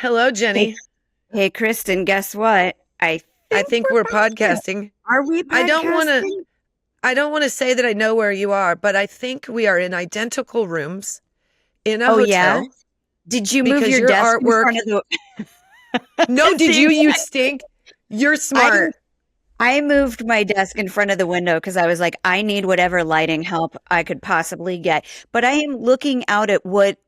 Hello, Hey, Jenny. hey, Kristen, guess what? I I think think we're we're podcasting. podcasting. Are we I don't want to podcasting? I don't want to say that I know where you are, but I think we are in identical rooms in a Oh, yeah? hotel Did you move because your your desk in front artwork. of the No, did See, you? You stink. You're I smart. I moved my desk in front of the window because I was like, I need whatever lighting help I could possibly get. But I am looking out at what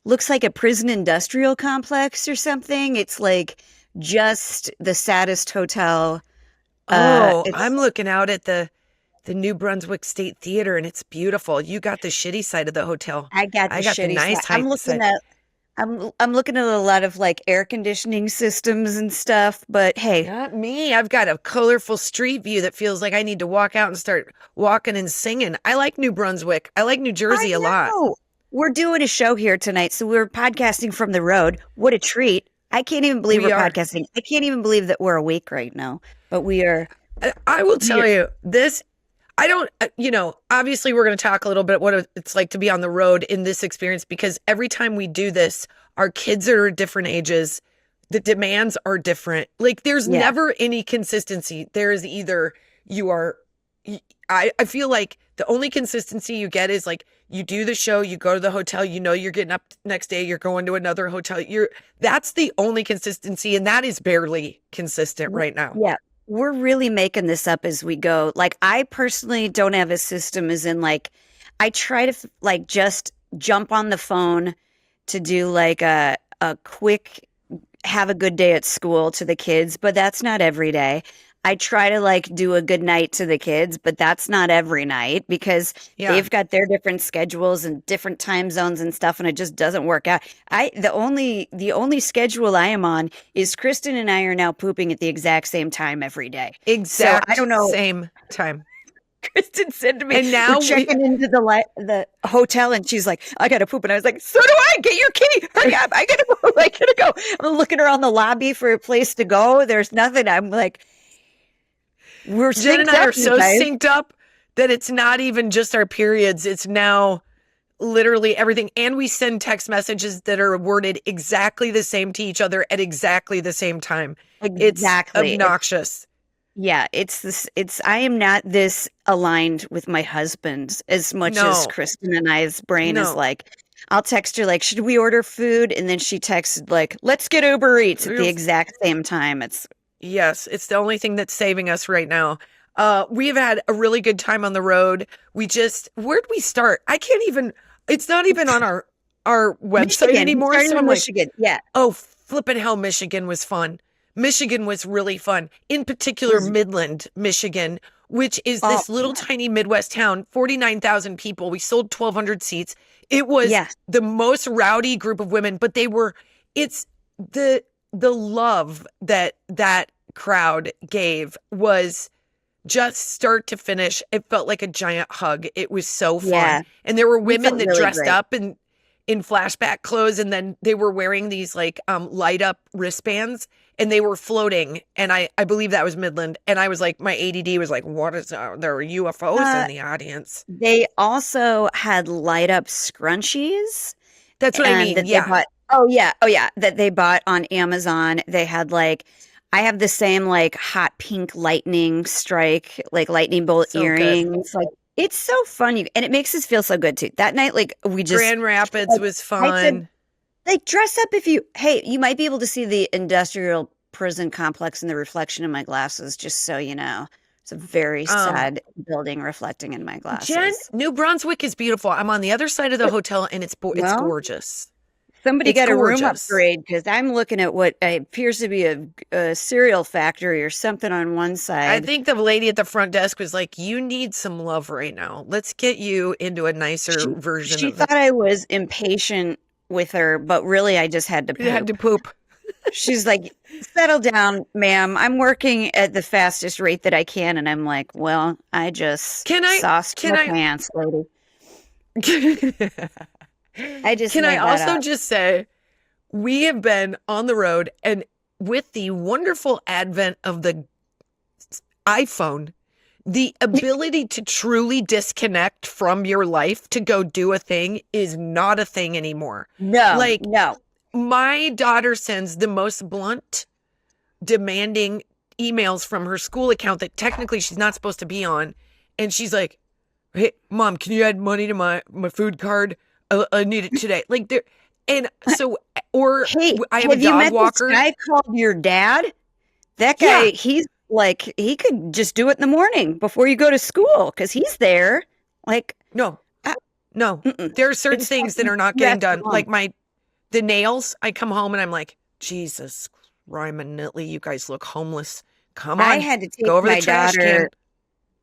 looks like a prison industrial complex or something. It's like just the saddest hotel. Oh, I'm It's looking out at the New Brunswick State Theater and it's beautiful. You got the shitty side of the hotel. I got the I got the shitty side. nice height side. I'm looking at a lot of like air conditioning systems and stuff, but hey, Not me. I've got a colorful street view that feels like I need to walk out and start walking and singing. I like New Brunswick. I like New I Jersey a lot. know we're doing a show here tonight, so we're podcasting from the road. What a treat. I can't even believe we're We are. podcasting. I can't even believe that we're awake right now, but I will we tell are, you this. I don't, obviously we're going to talk a little bit what it's like to be on the road in this experience because every time we do this, our kids are different ages. The demands are different. Like there's yeah. never any consistency. There is either you are, I feel like the only consistency you get is like you do the show, you go to the hotel, you're getting up next day, you're going to another hotel. That's the only consistency. And that is barely consistent W- right now. Yeah, we're really making this up as we go. Like, I personally don't have a system, as in, like, I try to like just jump on the phone to do like a quick have a good day at school to the kids, but that's not every day. I try to like do a good night to the kids, but that's not every night because Yeah. they've got their different schedules and different time zones and stuff, and it just doesn't work out. The only schedule I am on is Kristen and I are now pooping at the exact same time every day. So I Exact don't know. same time. Kristen said to me, And we're now checking into the hotel, and she's like, I gotta poop. And I was like, so do I. Get your key. Hurry up. I gotta go. I gotta go. I'm looking around the lobby for a place to go. There's nothing. I'm like, we're Jen and synced I up, are you so guys. synced up that it's not even just our periods. It's now literally everything. And we send text messages that are worded exactly the same to each other at exactly the same time. It's Exactly. obnoxious. Yeah, it's this. I am not this aligned with my husband as much as No, Kristen and I's brain is no. like. I'll text her like, should we order food? And then she texted like, let's get Uber Eats at the exact same time. Yes, it's the only thing that's saving us right now. We've had a really good time on the road. Where'd we start? I can't even, it's not even on our website Michigan. We anymore. started So in I'm like, Michigan. Yeah. oh, flippin' hell, Michigan was fun. Michigan was really fun. In particular, Was Midland, Michigan, which is oh this little yeah. tiny Midwest town, 49,000 people. We sold 1,200 seats. It was Yeah. the most rowdy group of women, but it's the love that crowd gave was just start to finish. It felt like a giant hug. It was so fun. Yeah. And there were We women felt that really dressed great. up in flashback clothes and then they were wearing these like light up wristbands and they were floating and I believe that was Midland and I was like my ADD was like what is there are UFOs Uh, in the audience. they also had light up scrunchies That's what I and mean. that they Yeah. bought. Oh yeah. Oh yeah. That they bought on Amazon. They had like, I have the same like hot pink lightning strike, like lightning bolt So good. earrings. Like it's so fun. And it makes us feel so good too. That night, like Grand Rapids like was I said, fun. like dress up if hey, you might be able to see the industrial prison complex in the reflection in my glasses, just so you know. It's a very Um sad building reflecting in my Jen, glasses. New Brunswick is beautiful. I'm on the other side of the But, hotel and it's well, gorgeous. somebody It's got a room gorgeous. upgrade because I'm looking at what appears to be a cereal factory or something on one I side. think the lady at the front desk was like, "You need some love right now. Let's get you into a nicer She version she of the." thought I was impatient with her, but really I just had to You had to poop. poop. She's like, settle down, ma'am. I'm working at the fastest rate that I can. And I'm like, well, I just Can I? sauced Can my I? pants, lady. I just Can I made that also up. just say we have been on the road and with the wonderful advent of the iPhone, the ability to truly disconnect from your life to go do a thing is not a thing anymore. No, Like no. My daughter sends the most blunt, demanding emails from her school account that technically she's not supposed to be on. And she's like, hey, Mom, can you add money to my food card? I need it today. Like there, and so, or Hey, I have a have you dog met walker. this guy called your dad? That Yeah. guy, he's like, he could just do it in the morning before you go to school because he's there. Like, No, uh, no. mm-mm. There are certain It's things that fucking are not you getting have to done. run. Like the nails. I come home and I'm like, Jesus, Rimanitely, you guys look homeless. Come I on, had to take go over the my trash can. daughter.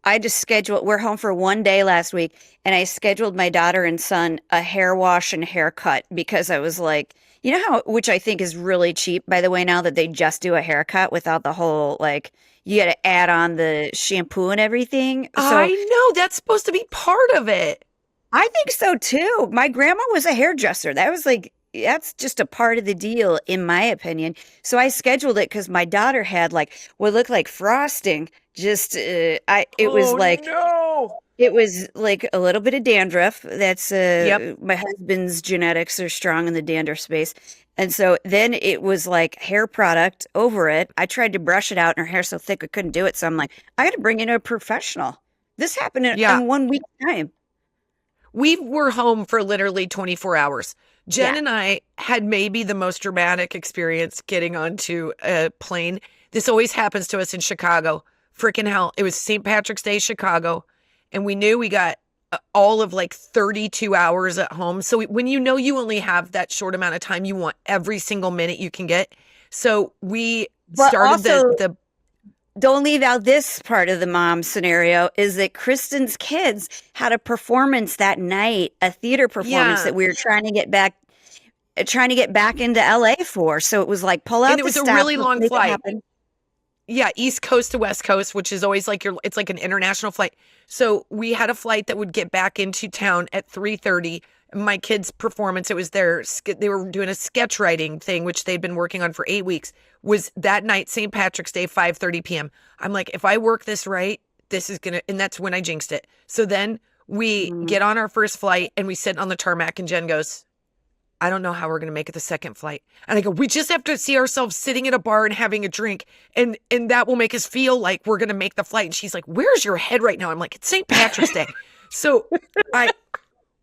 I just scheduled, we're home for one day last week, and I scheduled my daughter and son a hair wash and haircut because I was like, you know how, which I think is really cheap, by the way, now that they just do a haircut without the whole, like, you got to add on the shampoo and everything. I So know that's supposed to be part of it. I think so too. My grandma was a hairdresser. That was like, that's just a part of the deal, in my opinion. So I scheduled it because my daughter had like what looked like frosting. Just, it was Oh like, no. it was like a little bit of dandruff. That's Yep. my husband's genetics are strong in the dandruff space. And so then it was like hair product over it. I tried to brush it out and her hair's so thick I couldn't do it. So I'm like, I got to bring in a professional. This happened Yeah. in 1 week's time. We were home for literally 24 hours. Jen Yeah. and I had maybe the most dramatic experience getting onto a plane. This always happens to us in Chicago. Freaking hell. It was St. Patrick's Day, Chicago. And we knew we got all of like 32 hours at home. So when you know you only have that short amount of time, you want every single minute you can get. So we But started also, the don't leave out this part of the mom scenario is that Kristen's kids had a performance that night, a theater performance yeah. that we were trying to get back into LA for. So it was like pull out And it the was a stops, really let's long make it flight. happen. Yeah, East Coast to West Coast, which is always like it's like an international flight. So we had a flight that would get back into town at 3:30. My kids' performance, it was they were doing a sketch writing thing, which they'd been working on for 8 weeks, was that night, St. Patrick's Day, 5:30 p.m. I'm like, if I work this right, this is gonna, and that's when I jinxed it. So then we get on our first flight and we sit on the tarmac and Jen goes, I don't know how we're going to make it the second flight. And I go, we just have to see ourselves sitting at a bar and having a drink. And that will make us feel like we're going to make the flight. And she's like, where's your head right now? I'm like, it's St. Patrick's Day. So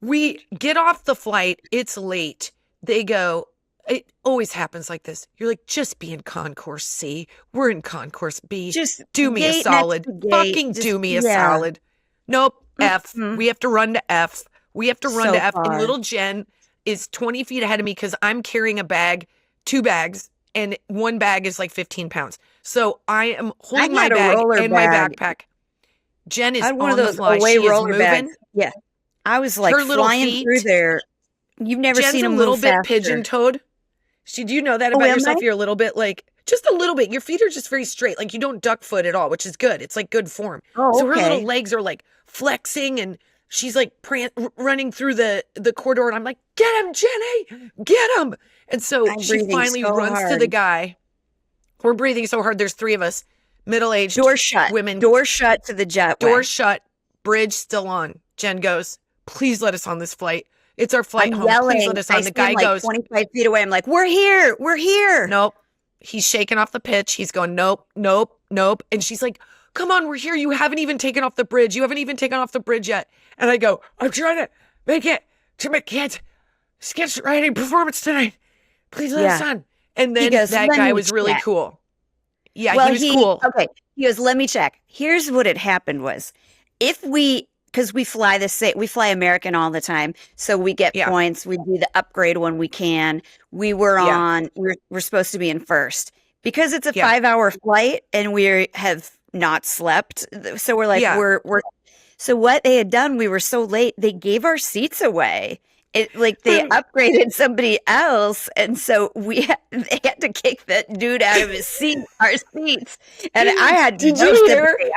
we get off the flight. It's late. They go, it always happens like this. You're like, just be in concourse C. We're in concourse B. Just do me a gate solid. next to gate. Fucking Just, do me a yeah. solid. Nope. F. Mhm. We have to run to F. We have to run So to F. And far. little Jen is 20 feet ahead of me because I'm carrying a bag, 2 bags, and one bag is like 15 pounds. So I am holding my had a bag roller and my bag. backpack. Jen is I had one on of the those fly. away She is roller moving. bags. Yeah. I was like Her little flying feet. through there. You've never Jen's seen a them little move bit faster. pigeon-toed. Do you know that Oh, about am yourself? I? You're a little bit like, just a little bit. Your feet are just very straight. Like you don't duck foot at all, which is good. It's like good form. Oh, So her little okay. legs are like flexing and she's like running through the corridor. And I'm like, get him, Jenny, get him. And so I'm she breathing finally so runs to hard. the guy. We're breathing so hard. There's 3 of us, middle-aged Door shut. women. Door shut to the jetway. Door shut. Bridge still on. Jen goes, please let us on this flight. It's our flight I'm home. yelling. Please let us I on. The stand guy like goes, 25 feet away. I'm like, we're here. We're here. nope. He's shaking off the pitch. He's going, nope, nope, nope. And she's like, come on, we're here. You haven't even taken off the bridge. You haven't even taken off the bridge yet. And I go, I'm trying to make it to my kids' sketch writing performance tonight. Please let us on. And then goes, that "Let guy me was really check." cool. Yeah, Well, he was cool. Okay. He goes, let me check. Here's what had happened was because we fly American all the time. So we get Yeah. points. We do the upgrade when we can. We were Yeah. we're supposed to be in first because it's a Yeah. 5-hour flight and we have not slept. So we're like, Yeah. we're, so what they had done, we were so late, they gave our seats away. It like they upgraded somebody else, and so they had to kick that dude out of his seat, our seats, and I had Did no you hear? sympathy.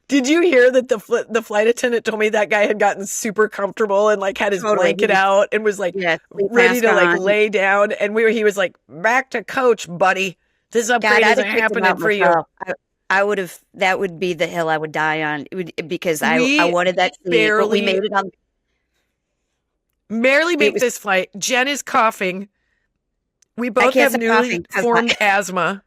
Did you hear that the flight attendant told me that guy had gotten super comfortable and like had his Totally. blanket out and was like Sleep ready mask to like on. lay down, and he was like, back to coach, buddy. This God, upgrade I'd isn't have kicked him happening out for you. myself. I would have. That would be the hill I would die on. It would, because I We wanted that seat, but we barely- made it on. Barely make was- this flight. Jen is coughing. We I both can't have stop newly coughing because formed asthma.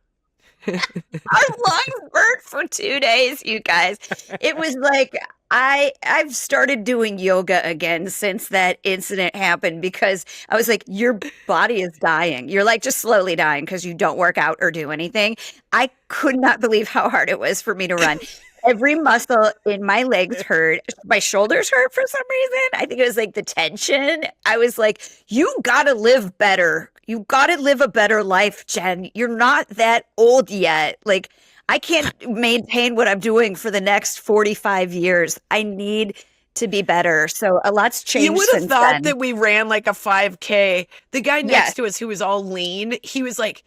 our lungs burnt for 2 days, you guys. It was like I've started doing yoga again since that incident happened because I was like, your body is dying. You're like just slowly dying because you don't work out or do anything. I could not believe how hard it was for me to run. Every muscle in my legs hurt. My shoulders hurt for some reason. I think it was like the tension. I was like, you gotta live better. You gotta live a better life, Jen. You're not that old yet. Like, I can't maintain what I'm doing for the next 45 years. I need to be better. So a lot's You changed would have since thought then. that we ran like a 5K. The guy Yes, next to us who was all lean, he was like,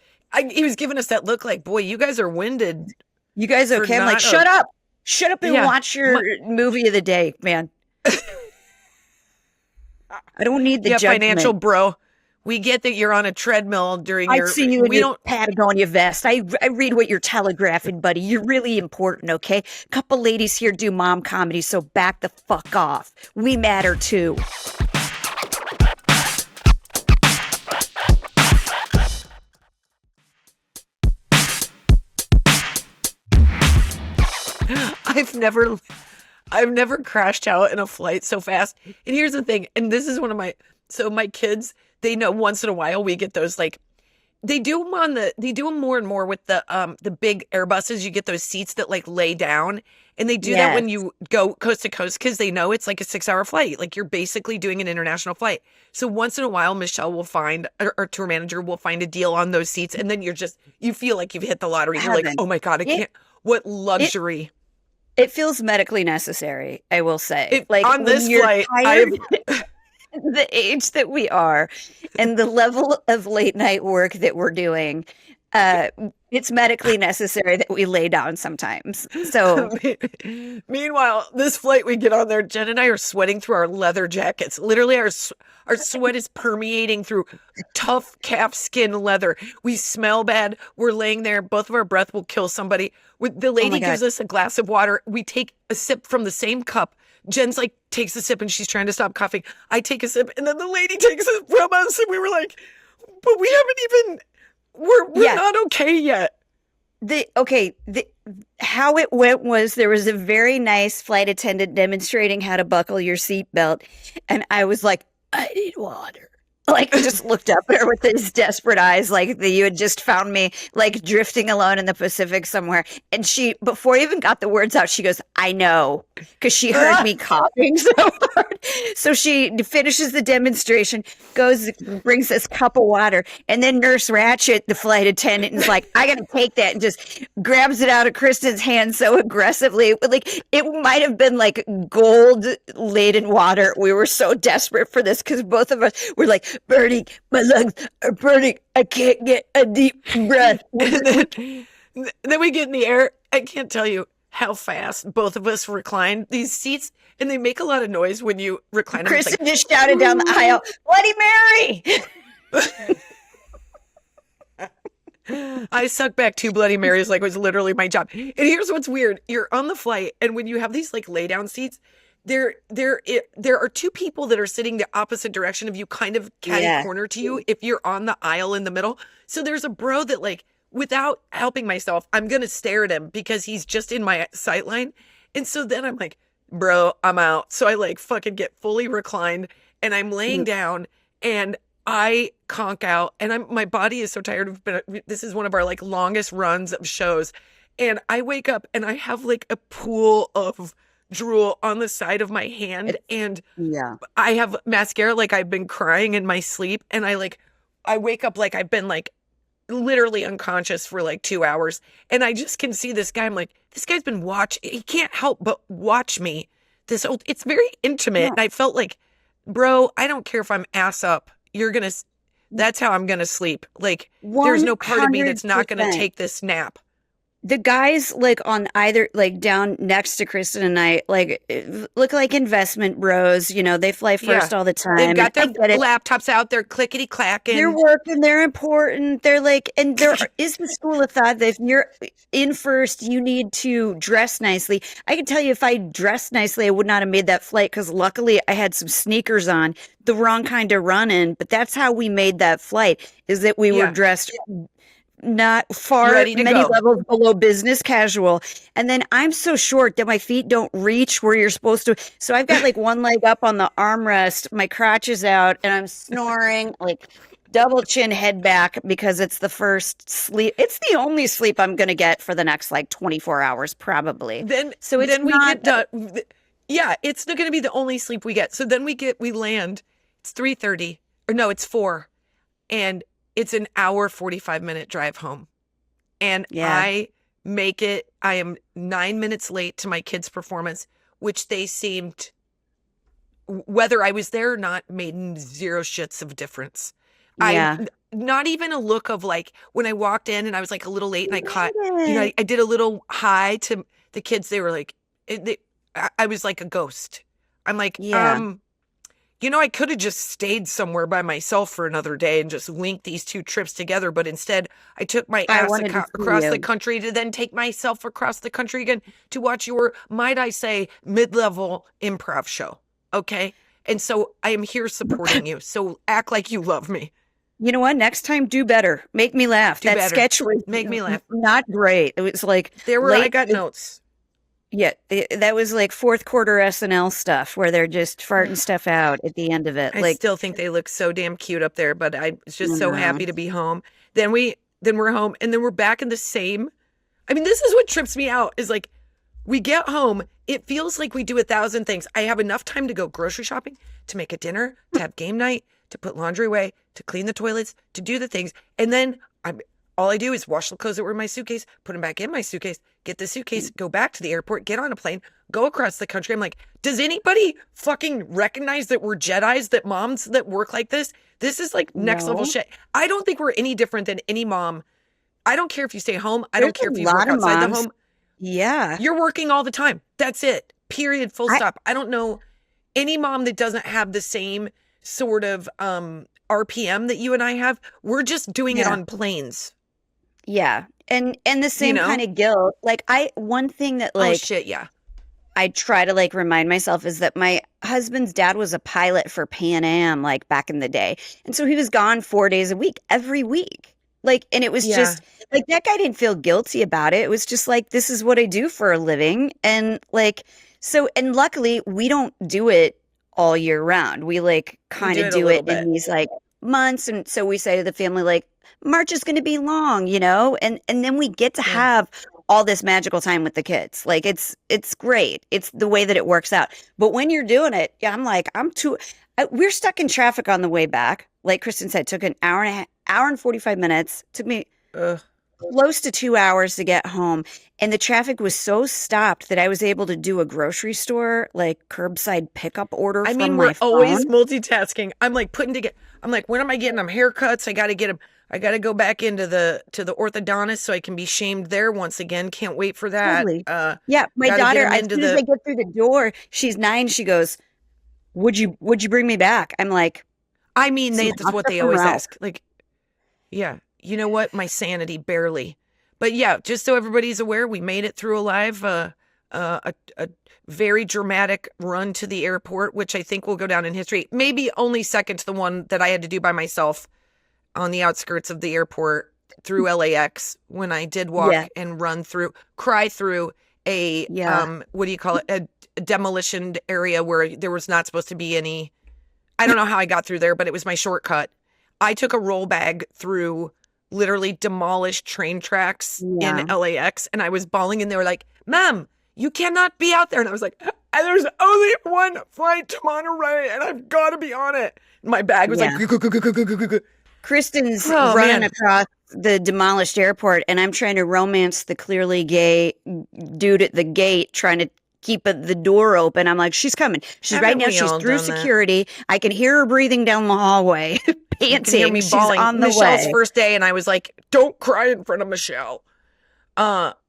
he was giving us that look like, boy, you guys are winded you guys for okay? I'm like, not a, shut up. Shut up and yeah. watch your movie of the day, man. I don't need the Yeah, financial judgment. bro. We get that you're on a treadmill during I your, see you in we your don't, Patagonia vest. I read what you're telegraphing, buddy. You're really important, okay? Couple ladies here do mom comedy, so back the fuck off. We matter too. I've never, I've never crashed out in a flight so fast. And here's the thing, and this is one of my kids, they know once in a while we get those like, they do them more and more with the big Airbuses. You get those seats that like lay down, and they do that Yes. when you go coast to coast because they know it's like a 6 hour flight. Like you're basically doing an international flight. So once in a while, Michelle will find, or our tour manager will find a deal on those seats, and then you feel like you've hit the lottery. You're like, Heaven. oh my God, I It can't. What it luxury! it feels medically necessary, I will say. It Like on when this you're flight, tired, I've the age that we are and the level of late night work that we're doing, uh, it's medically necessary that we lay down sometimes. So, Meanwhile, this flight we get on there, Jen and I are sweating through our leather jackets. Literally, our sweat is permeating through tough calf skin leather. We smell bad. We're laying there. Both of our breath will kill somebody. The oh my lady God. gives us a glass of water. We take a sip from the same cup. Jen's like takes a sip and she's trying to stop coughing. I take a sip and then the lady takes it from us and we were like, but we haven't even. We're Yeah. not okay yet. How it went was there was a very nice flight attendant demonstrating how to buckle your seatbelt, and I was like, I need water. Like, just looked up at her with these desperate eyes, like that you had just found me, like drifting alone in the Pacific somewhere. And she, before I even got the words out, she goes, I know, because she heard me coughing so hard. So she finishes the demonstration, goes, brings this cup of water, and then Nurse Ratchet, the flight attendant, is like, I gotta take that, and just grabs it out of Kristen's hand so aggressively. Like, it might have been like gold laden water. We were so desperate for this because both of us were like, burning, my lungs are burning. I can't get a deep breath. Then we get in the air. I can't tell you how fast both of us recline these seats, and they make a lot of noise when you recline them. It's Kristen just shouted down the aisle, Bloody Mary! I suck back 2 Bloody Marys like it was literally my job. And here's what's weird. You're on the flight, and when you have these like lay down seats, there are 2 people that are sitting the opposite direction of you, kind of catty Yeah. corner to you if you're on the aisle in the middle. So there's a bro that like, without helping myself, I'm gonna stare at him because he's just in my sight line. And so then I'm like, bro, I'm out. So I like fucking get fully reclined and I'm laying down and I conk out and my body is so tired. This is one of our like longest runs of shows. And I wake up and I have like a pool of drool on the side of my hand and Yeah. I have mascara like I've been crying in my sleep and I wake up like I've been like literally unconscious for like 2 hours and I just can see this guy. I'm like, this guy's been he can't help but watch me. It's very intimate. Yeah. And I felt like, bro, I don't care if I'm ass up. That's how I'm gonna sleep. Like there's no part of me that's not gonna 100%. take this nap. the guys like on either like down next to Kristen and I like look like investment bros. You know, they fly Yeah. first all the They've time, and got I their get it. laptops out, they're clickety They're clacking. working, they're important. They're like, and there is the school of thought that if you're in first, you need to dress nicely. I can tell you, if I dressed nicely, I would not have made that flight because luckily I had some sneakers on, the wrong kind of run in. But that's how we made that flight, is that we were Yeah. dressed not far Ready to many go. levels below business casual. And then I'm so short that my feet don't reach where you're supposed to. So I've got like one leg up on the armrest, my crotch is out, and I'm snoring like double chin head back because it's the first sleep. It's the only sleep I'm going to get for the next like 24 hours, probably. Then So it's then we not, get done. Yeah, it's not going to be the only sleep we get. So then we land. It's 3:30 or no, it's 4 and it's an hour 45-minute drive home. And yeah, I make it. I am 9 minutes late to my kids' performance, which they seemed, whether I was there or not, made zero shits of difference. I yeah. not even a look of like when I walked in and I was like a little late and I You caught, made it. I did a little hi to the kids. They were like, I was like a ghost. I'm like, Yeah. I could have just stayed somewhere by myself for another day and just linked these two trips together. But instead, I took my I ass wanted to see across the you. country to then take myself across the country again to watch your, might I say, mid-level improv show. Okay. And so I am here supporting you. So act like you love me. You know what? Next time, do better. Make me laugh. Do That better. sketch was Make me laugh. not great. It was like I late. got notes. Yeah, that was like fourth quarter SNL stuff where they're just farting stuff out at the end of it. I Like, still think they look so damn cute up there, but I was just so no. happy to be home. Then we're home and then we're back in the same. I mean, this is what trips me out is like we get home, it feels like we do 1,000 things. I have enough time to go grocery shopping, to make a dinner, to have game night, to put laundry away, to clean the toilets, to do the things. And then all I do is wash the clothes that were in my suitcase, put them back in my suitcase, get the suitcase, go back to the airport, get on a plane, go across the country. I'm like, does anybody fucking recognize that we're Jedis, that moms that work like this? This is like next level No. shit. I don't think we're any different than any mom. I don't care if you stay home. I There's don't care a if you work lot of outside the moms. home. Yeah. You're working all the time. That's it. Period. Full I stop. I don't know any mom that doesn't have the same sort of RPM that you and I have. We're just doing it yeah. on planes, Yeah. And the you same kind know? of guilt. Like one thing that Oh like shit, yeah. I try to like remind myself is that my husband's dad was a pilot for Pan Am like back in the day. And so he was gone 4 days a week, every week. Like, and it was Yeah. just like that guy didn't feel guilty about it. It was just like, this is what I do for a living. And like, so, and luckily we don't do it all year round. We like We kind do of it a do little it in bit. these like months. And so we say to the family, like, March is going to be long, you know, and then we get to Yeah. have all this magical time with the kids. Like it's great. It's the way that it works out. But when you're doing it, yeah, I'm like we're stuck in traffic on the way back. Like Kristen said, took an hour and 45 minutes. Took me Ugh. close to 2 hours to get home. And the traffic was so stopped that I was able to do a grocery store like curbside pickup order I from mean, my we're always phone. multitasking. I'm like putting together. I'm like, when am I getting them haircuts? I got to get them. I got to go back into the orthodontist so I can be shamed there once again. Can't wait for that. Totally. Yeah, my Got to get daughter, them as into soon as I the. get through the door, she's 9, she goes, would you bring me back? I'm like, I mean, some that's what pasta they from always Ralph. ask. Like, yeah, you know what? My sanity barely. But yeah, just so everybody's aware, we made it through alive. A very dramatic run to the airport, which I think will go down in history. Maybe only second to the one that I had to do by myself on the outskirts of the airport through LAX when I did walk Yeah, and cry through a yeah. what do you call it? A demolition area where there was not supposed to be any. I don't know how I got through there, but it was my shortcut. I took a roll bag through literally demolished train tracks in Yeah. LAX and I was bawling and they were like, "Ma'am, you cannot be out there." And I was like, "There's only one flight to Monterey and I've got to be on it." My bag was like, Yeah. Kristen's oh running man. across the demolished airport, and I'm trying to romance the clearly gay dude at the gate, trying to keep the door open. I'm like, she's coming. She's right Haven't now. we She's all through done that? security. I can hear her breathing down the hallway, You can hear panting. me She's bawling. on the Michelle's way. first day and I was like, "Don't cry in front of Michelle."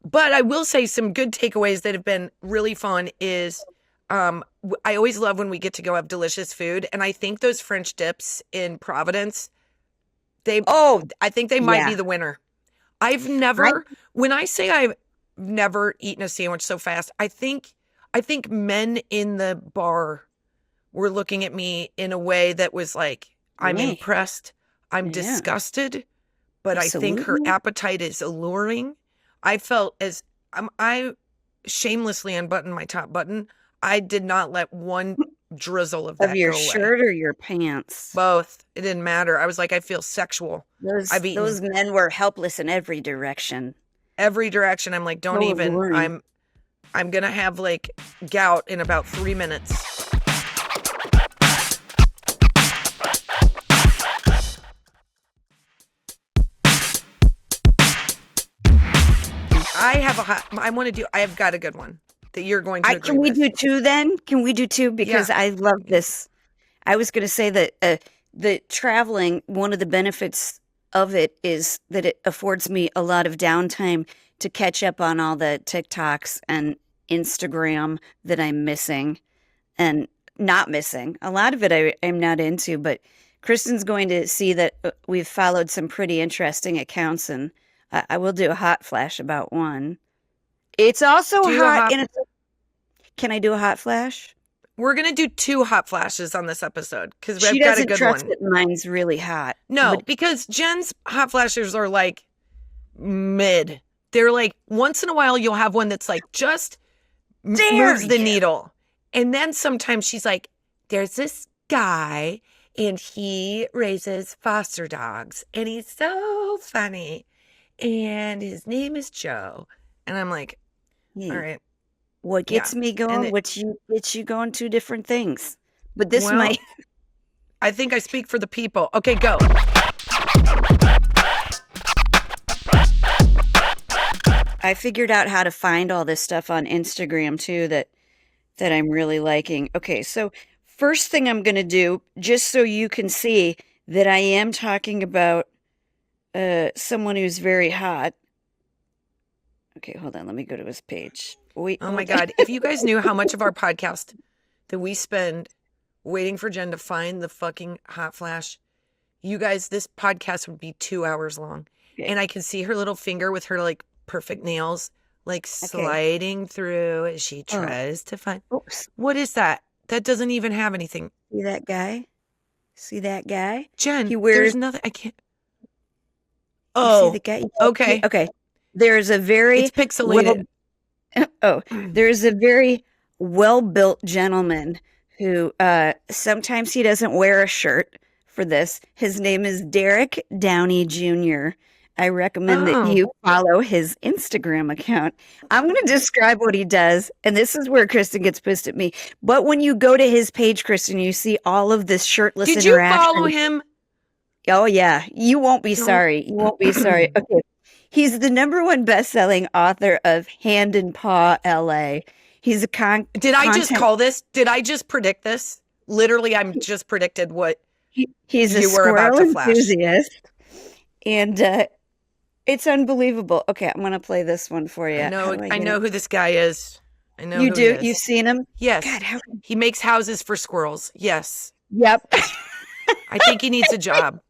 But I will say some good takeaways that have been really fun is I always love when we get to go have delicious food. And I think those French dips in Providence, I think they might Yeah. be the winner. I When I say I've never eaten a sandwich so fast, I think men in the bar were looking at me in a way that was like, I'm yeah, impressed, I'm yeah, disgusted, but I think her absolutely. appetite is alluring. I felt as I shamelessly unbuttoned my top button. I did not let one drizzle of Of that your go away. shirt or your pants? Both. It didn't matter. I was like, I feel sexual. I've eaten Those men were helpless in every direction. every direction. I'm like, don't So even. alluring. I'm gonna have like gout in about 3 minutes. I have got a good one that you're going to agree Can we with. do two then? Can we do two? Yeah. Because I love this. I was going to say that the traveling, one of the benefits of it is that it affords me a lot of downtime to catch up on all the TikToks and Instagram that I'm missing and not missing. A lot of it I'm not into, but Kristen's going to see that we've followed some pretty interesting accounts, and I will do a hot flash about one. It's also Do a hot, hot and can I do a hot flash? We're gonna do 2 hot flashes on this episode because She I've got a doesn't good trust one. that mine's really hot. No, But because Jen's hot flashes are like mid. They're like once in a while you'll have one that's like just dare moves the you? needle. And then sometimes she's like, there's this guy and he raises foster dogs and he's so funny. And his name is Joe. And I'm like, all Hmm. right. What Yeah. gets me And going? it, What you gets you going? Two different things. But this well, might. I think I speak for the people. Okay, go. I figured out how to find all this stuff on Instagram too that I'm really liking. Okay, so first thing I'm gonna do, just so you can see that I am talking about someone who's very hot. Okay, hold on. Let me go to his page. Wait, Oh my hold on. God. If you guys knew how much of our podcast that we spend waiting for Jen to find the fucking hot flash, you guys, this podcast would be 2 hours long. Okay. And I can see her little finger with her like perfect nails, like Okay. sliding through as she Oh, tries to find. oops. What is that? That doesn't even have anything. See that guy? See that guy? Jen, He wears. there's nothing. I can't. You see Oh, the guy? okay. Okay. There's a very It's well. pixelated. There's a very well-built gentleman who sometimes he doesn't wear a shirt for this. His name is Derek Downey Jr. I recommend that Oh, you follow his Instagram account. I'm going to describe what he does, and this is where Kristen gets pissed at me. But when you go to his page, Kristen, you see all of this shirtless did you follow interaction. him? Oh yeah, you won't be Don't. sorry. You won't be sorry. Okay. He's the #1 best-selling author of Hand and Paw LA. He's a Did I just content call this? Did I just predict this? Literally, I'm just predicted what he's a you were about squirrel to flash. enthusiast. And it's unbelievable. Okay, I'm gonna play this one for you. I How know. do I I get know it? who this guy is. I know You who he do? You've is. seen him? Yes, God, how he makes houses for squirrels. Yes, Yep. I think he needs a job.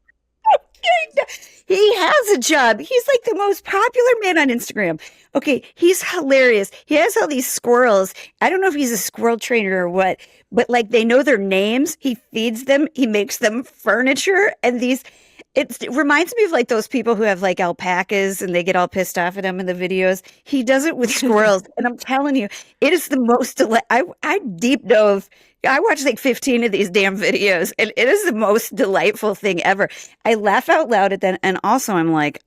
He has a job. He's like the most popular man on Instagram. Okay, he's hilarious. He has all these squirrels. I don't know if he's a squirrel trainer or what, but like they know their names. He feeds them. He makes them furniture. And it reminds me of like those people who have like alpacas and they get all pissed off at him in the videos. He does it with squirrels. And I'm telling you, it is the most, I deep dove. I watched like 15 of these damn videos, and it is the most delightful thing ever. I laugh out loud at that, and also I'm like,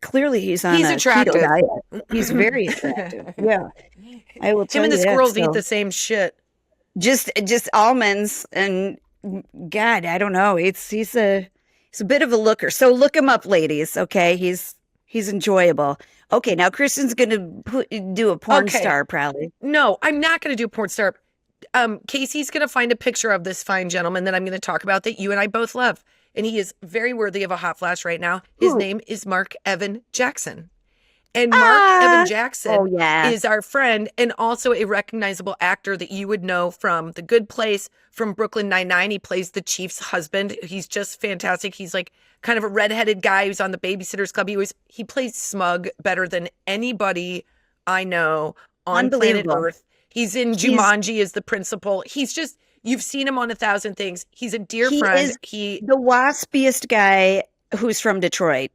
clearly he's on He's a keto attractive. diet. He's very attractive. Yeah, I will tell Him and the you that. squirrels eat So the same shit. just almonds, and God, I don't know. He's a bit of a looker. So look him up, ladies. Okay, he's enjoyable. Okay, now Kristen's gonna do a porn Okay. star probably. No, I'm not going to do porn star. Casey's going to find a picture of this fine gentleman that I'm going to talk about that you and I both love. And he is very worthy of a hot flash right now. His Who? name is Mark Evan Jackson. And Mark Evan Ah, oh Jackson yeah. is our friend and also a recognizable actor that you would know from The Good Place, from Brooklyn Nine-Nine. He plays the chief's husband. He's just fantastic. He's like kind of a redheaded guy who's on the Babysitters Club. He plays Smug better than anybody I know on planet Unbelievable. Earth. He's in He's Jumanji as the principal. He's just, you've seen him on 1,000 things. He's a dear he friend. is the waspiest guy who's from Detroit.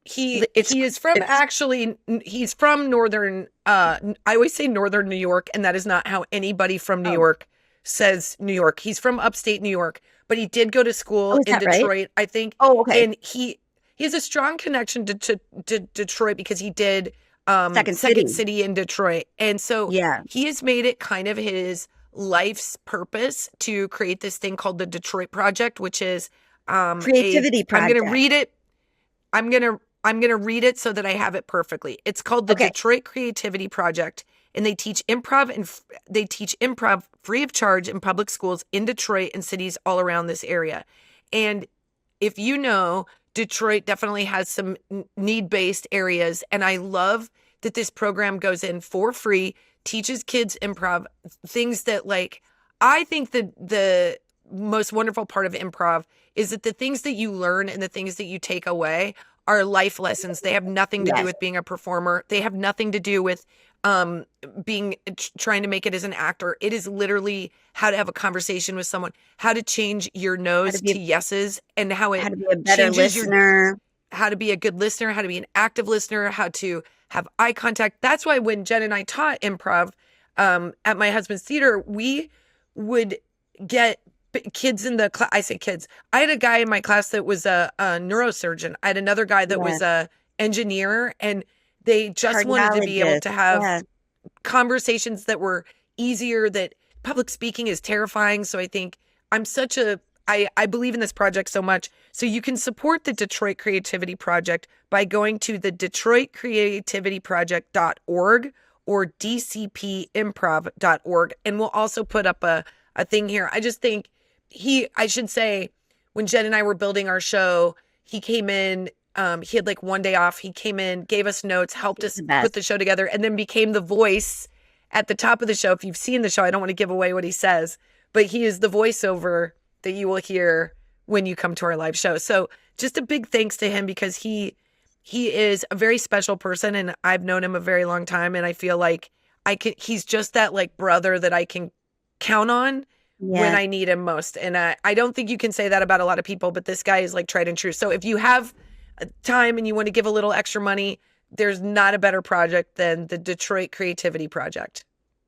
It's He is from, it's actually, he's from northern, I always say northern New York, and that is not how anybody from New oh York says New York. He's from upstate New York, but he did go to oh, school is in that right? Detroit, I think. Oh, okay. And he has a strong connection to Detroit because he did Second Second City. City in Detroit. And so Yeah. he has made it kind of his life's purpose to create this thing called the Detroit Project, which is Creativity I'm going to project. read it. I'm going to read it so that I have it perfectly. It's called the Okay. Detroit Creativity Project, and they teach improv free of charge in public schools in Detroit and cities all around this area. And if you know, Detroit definitely has some need-based areas, and I love that this program goes in for free, teaches kids improv, things that, like, I think that the most wonderful part of improv is that the things that you learn and the things that you take away are life lessons. They have nothing to do Yes. with being a performer. They have nothing to do with being trying to make it as an actor. It is literally how to have a conversation with someone, how to change your How to no's to be yeses, and how how it to be a better changes your, listener. how to be a good listener, how to be an active listener, how to have eye contact. That's why when Jen and I taught improv at my husband's theater, we would get kids in the class. I say kids. I had a guy in my class that was a neurosurgeon. I had another guy that Yeah. was a engineer, and they just wanted to be able Cardiologist. to have Yeah. conversations that were easier. That public speaking is terrifying. So I think I'm such a I believe in this project so much. So you can support the Detroit Creativity Project by going to the DetroitCreativityProject.org or DCPimprov.org. And we'll also put up a thing here. I just think I should say, when Jen and I were building our show, he came in, he had like one day off. He came in, gave us notes, helped He's us the put best. the show together, and then became the voice at the top of the show. If you've seen the show, I don't want to give away what he says, but he is the voiceover that you will hear when you come to our live show. So just a big thanks to him, because he is a very special person, and I've known him a very long time, and I feel like he's just that like brother that I can count on when Yeah. I need him most. And I don't think you can say that about a lot of people, but this guy is like tried and true. So if you have time and you want to give a little extra money, there's not a better project than the Detroit Creativity Project.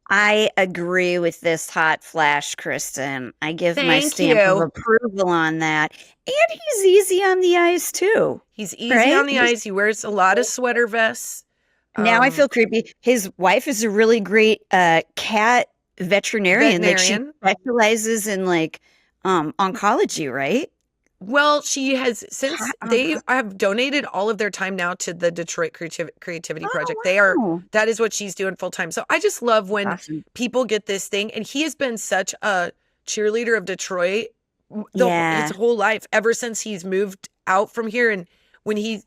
I agree with this hot flash, Kristen. I give my Thank stamp of you. approval on that. And he's easy on the eyes too, He's easy right? on the eyes. He wears a lot of sweater vests. Now I feel creepy. His wife is a really great cat veterinarian. Like she Veterinarian. specializes in like oncology, right? Well, she has, since Cat they onco- have donated all of their time now to the Detroit Creativity Project. Oh, wow. That is what she's doing full time. So I just love when Awesome. people get this thing. And he has been such a cheerleader of Detroit Yeah. his whole life, ever since he's moved out from here. And when he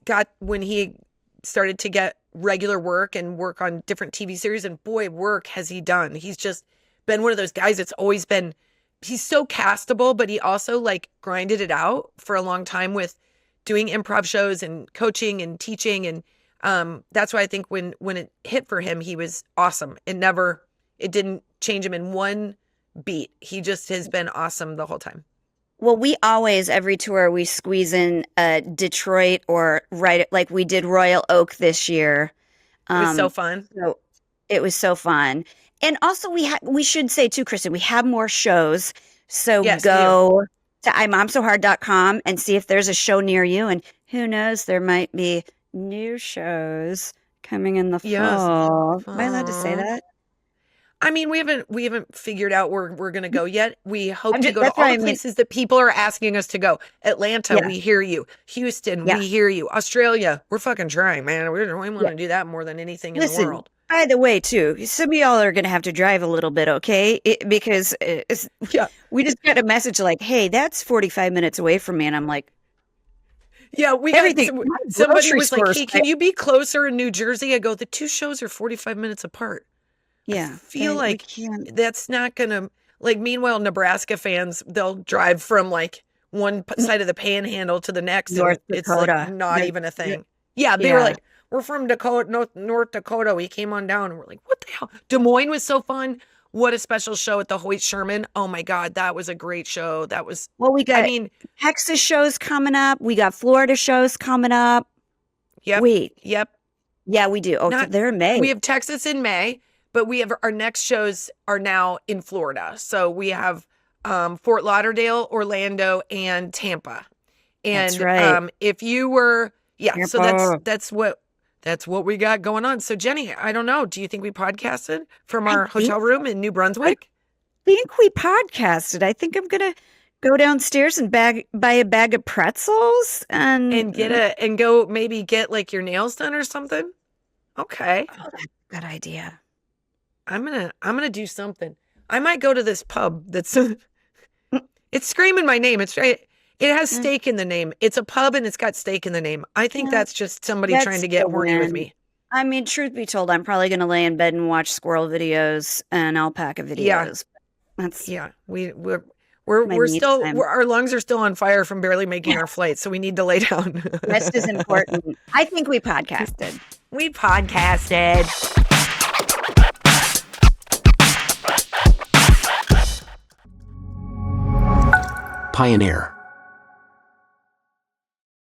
started to get regular work and work on different TV series, and boy, work has he done. He's just been one of those guys that's always been, he's so castable, but he also like grinded it out for a long time with doing improv shows and coaching and teaching. And that's why I think when it hit for him, he was awesome. It didn't change him in one beat. He just has been awesome the whole time. Well, we always, every tour, we squeeze in Detroit or right, like we did Royal Oak this year. It was so fun. So it was so fun. And also we should say too, Kristen, we have more shows. So Yes, go to IMOMSOHARD.com and see if there's a show near you. And who knows, there might be new shows coming in the Yes. fall. Am I allowed to say Aw. that? I mean, we haven't figured out where we're going to go yet. We hope I'm to just, go to that's all what the I mean. places that people are asking us to go. Atlanta, Yeah. we hear you. Houston, Yeah. we hear you. Australia, we're fucking trying, man. We want Yeah. to do that more than anything in the Listen, world. by the way, too, some of y'all are going to have to drive a little bit, okay? Because Yeah. we just got a message like, hey, that's 45 minutes away from me. And I'm like, Yeah, we got Everything. My somebody grocery was like, stores, "Hey, can you be closer in New Jersey?" I go, "The two shows are 45 minutes apart." I yeah, feel we like can't. that's not gonna like. Meanwhile, Nebraska fans they'll drive from like one side of the Panhandle to the next, and North it's like Dakota. not even a The- thing. Yeah, they were yeah. like, "We're from Dakota, North Dakota." We came on down, and we're like, "What the hell?" Des Moines was so fun. What a special show at the Hoyt Sherman. Oh my God, that was a great show. That was, Well, we I got mean, Texas shows coming up. We got Florida shows coming up. yep, Wait, yep. yeah, we do. Oh, Not they're in May. we have Texas in May, but we have our next shows are now in Florida. So we have Fort Lauderdale, Orlando, and Tampa. That's And right. if you were so Tampa. that's what we got going on. So Jenny, I don't know. Do you think we podcasted from I our think hotel room in New Brunswick? think we podcasted. I think I'm gonna go downstairs and buy a bag of pretzels and And go maybe get like your nails done or something? Okay. oh, that's a good idea. I'm gonna do something. I might go to this pub that's it's screaming my name. It has Mm, steak in the name. It's a pub and it's got steak in the name. I think yeah, that's just somebody trying that's to get the horny with win. me. I mean, truth be told, I'm probably gonna lay in bed and watch squirrel videos and alpaca Yeah. videos. That's Yeah. We're my we're me still time. our lungs are still on fire from barely making our flight, so we need to lay down. Rest is important. I think we podcasted. We podcasted. Pioneer.